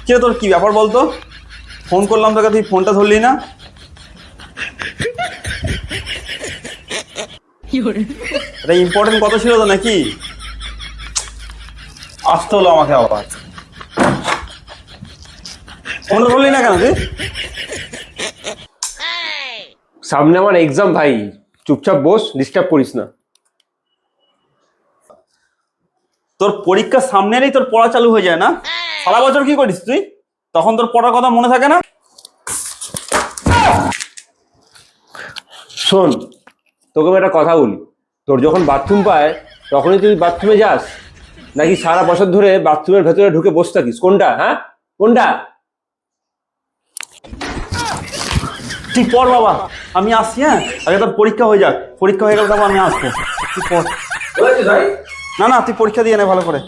কে তোর কি ব্যাপার বলতো? ফোন করলাম তোকে, তুই ফোনটা ধরলি না। এটা ইম্পর্টেন্ট কথা ছিল তো নাকি? আসতে হলো আমাকে আবার। ফোনটা ধরলি না কেন তুই? সামনে আমার এক্সাম ভাই, চুপচাপ বস, ডিস্টার্ব করিস না। তোর পরীক্ষার সামনে এলেই তোর পড়া চালু হয়ে যায় না? সারা বছর কি করিস তুই? তখন তোর পড়ার কথা মনে থাকে না? শোন, তোকে আমি একটা কথা বলি, তোর যখন বাথরুম পায় তখনই তুই বাথরুমে যাস, নাকি সারা বছর ধরে বাথরুমের ভেতরে ঢুকে বসে থাকিস? কোনটা, হ্যাঁ কোনটা? তুই পড় বাবা, আমি আসছি। হ্যাঁ, আগে তোর পরীক্ষা হয়ে যাক, পরীক্ষা হয়ে গেলে তারপর আমি আসবো। তুই পড়। না না, তুই পরীক্ষা দিয়ে নে ভালো করে।